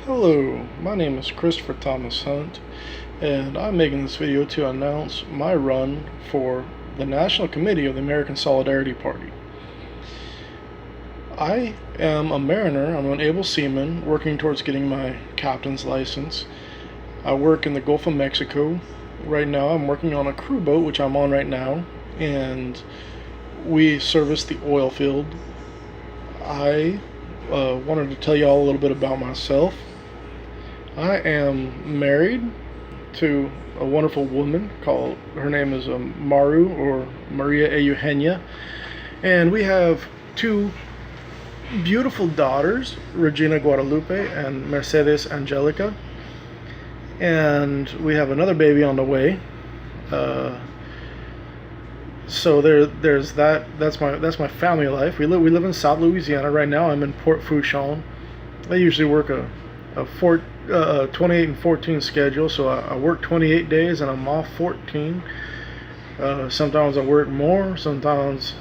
Hello, my name is Christopher Thomas Hunt, and I'm making this video to announce my run for the National Committee of the American Solidarity Party. I am a mariner. I'm an able seaman working towards getting my captain's license. I work in the Gulf of Mexico. Right now I'm working on a crew boat, which I'm on right now, and we service the oil field. I wanted to tell y'all a little bit about myself. I am married to a wonderful woman called, her name is Maru, or Maria Eugenia, and we have two beautiful daughters, Regina Guadalupe and Mercedes Angelica, and we have another baby on the way. So there's that. That's my family life. We live in South Louisiana right now. I'm in Port Fourchon. I usually work a 28 and 14 schedule, so I work 28 days and I'm off 14. Sometimes I work more, sometimes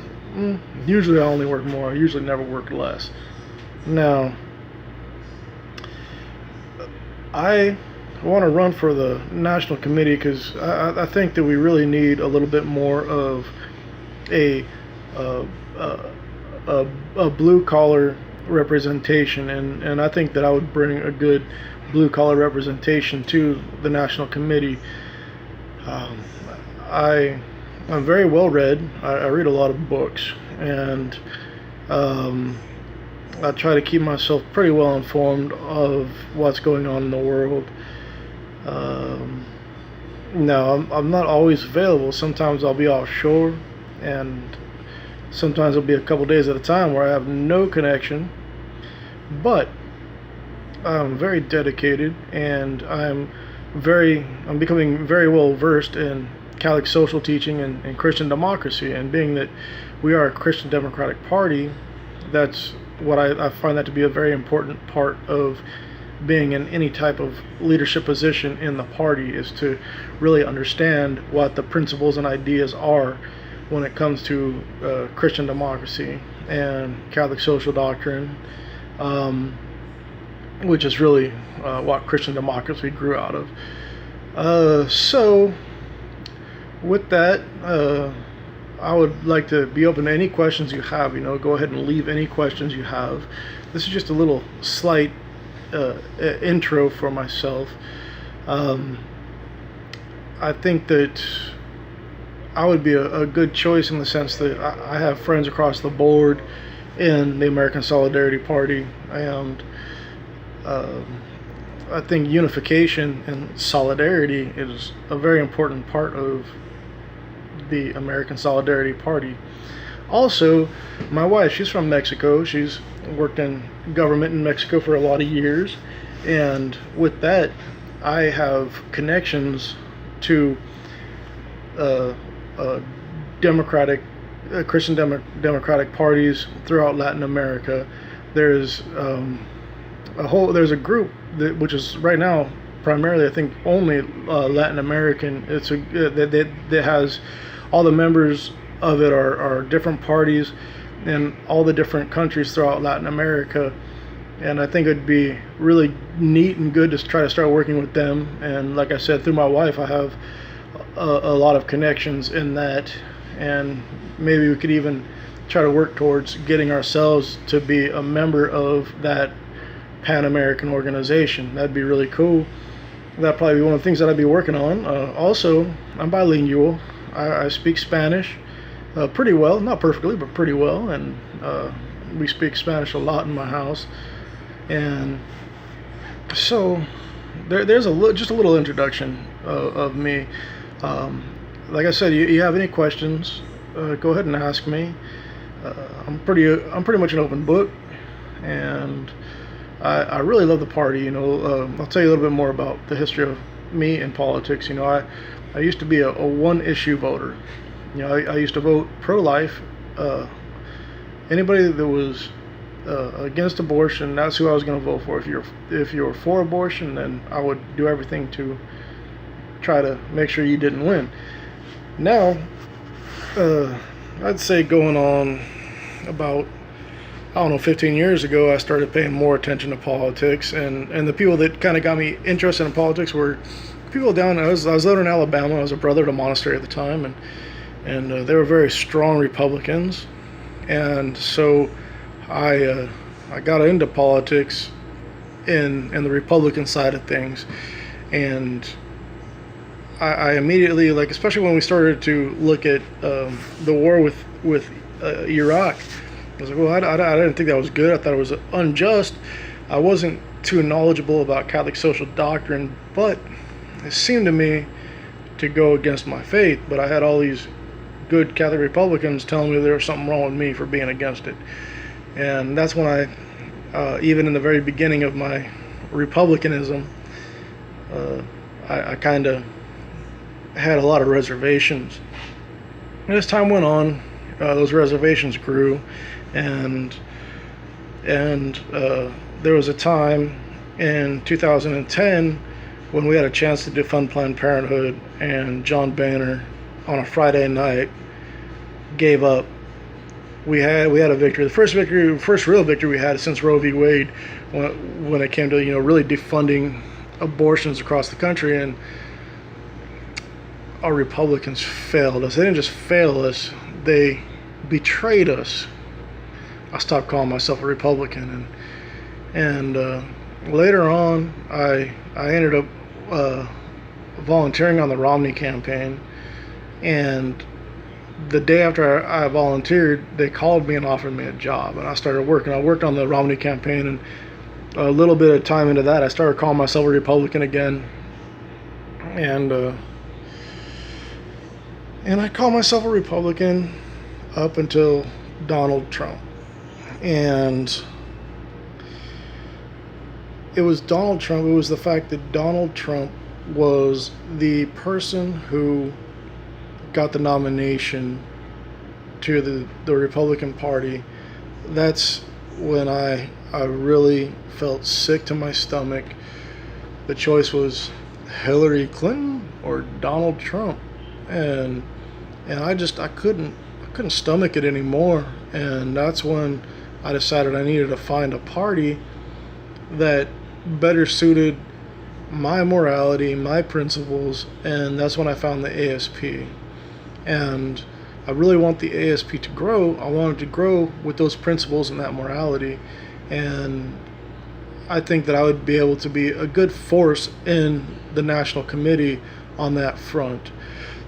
usually I only work more. I usually never work less. Now, I want to run for the national committee because I think that we really need a little bit more of a blue collar representation, and I think that I would bring a good blue collar representation to the national committee. I'm very well read. I read a lot of books, and I try to keep myself pretty well informed of what's going on in the world. Now, I'm not always available. Sometimes I'll be offshore, and sometimes it'll be a couple days at a time where I have no connection. But I'm very dedicated, and I'm becoming very well versed in Catholic social teaching and Christian democracy. And being that we are a Christian Democratic Party, that's what I find that to be a very important part of being in any type of leadership position in the party, is to really understand what the principles and ideas are when it comes to Christian democracy and Catholic social doctrine, which is really what Christian democracy grew out of. So with that, I would like to be open to any questions you have. Go ahead and leave any questions you have. This is just a little slight intro for myself. I think that I would be a good choice in the sense that I have friends across the board in the American Solidarity Party, and I think unification and solidarity is a very important part of the American Solidarity Party. Also, my wife, she's from Mexico. She's worked in government in Mexico for a lot of years, and with that, I have connections to democratic Christian democratic parties throughout Latin America. There's there's a group which is right now primarily, I think, only Latin American. It's that has all the members of it are different parties in all the different countries throughout Latin America, and I think it'd be really neat and good to try to start working with them. And like I said, through my wife, I have a lot of connections in that, and maybe we could even try to work towards getting ourselves to be a member of that Pan-American organization. That'd be really cool. That'd probably be one of the things that I'd be working on. Also, I'm bilingual. I speak Spanish pretty well, not perfectly, but pretty well, and we speak Spanish a lot in my house. And so there's just a little introduction of me. Like I said, you have any questions, go ahead and ask me. I'm pretty much an open book, and I really love the party. I'll tell you a little bit more about the history of me in politics. I used to be a one-issue voter. I used to vote pro-life. Anybody that was against abortion, that's who I was going to vote for. If you're for abortion, then I would do everything to try to make sure you didn't win. Now, I'd say going on about I don't know, 15 years ago, I started paying more attention to politics, and the people that kind of got me interested in politics were people down. I was living in Alabama. I was a brother at a monastery at the time, and they were very strong Republicans, and so I got into politics in the Republican side of things, and I immediately, like, especially when we started to look at the war with Iraq. I was like, well, I didn't think that was good. I thought it was unjust. I wasn't too knowledgeable about Catholic social doctrine, but it seemed to me to go against my faith. But I had all these good Catholic Republicans telling me there was something wrong with me for being against it. And that's when even in the very beginning of my Republicanism, I kind of had a lot of reservations. And as time went on, those reservations grew, and there was a time in 2010 when we had a chance to defund Planned Parenthood, and John Boehner on a Friday night gave up. We had a victory, the first real victory we had since Roe v. Wade, when it came to really defunding abortions across the country. And our Republicans failed us. They didn't just fail us, they betrayed us. I stopped calling myself a Republican, and later on I ended up volunteering on the Romney campaign, and the day after I volunteered, they called me and offered me a job, and I started working. I worked on the Romney campaign, and a little bit of time into that, I started calling myself a Republican again, and I called myself a Republican up until Donald Trump. And it was Donald Trump. It was the fact that Donald Trump was the person who got the nomination to the Republican Party. That's when I really felt sick to my stomach. The choice was Hillary Clinton or Donald Trump, and I couldn't stomach it anymore. And that's when I decided I needed to find a party that better suited my morality, my principles, and that's when I found the ASP. And I really want the ASP to grow. I want it to grow with those principles and that morality, and I think that I would be able to be a good force in the national committee on that front.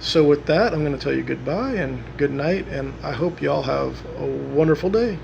So with that, I'm going to tell you goodbye and good night, and I hope y'all have a wonderful day.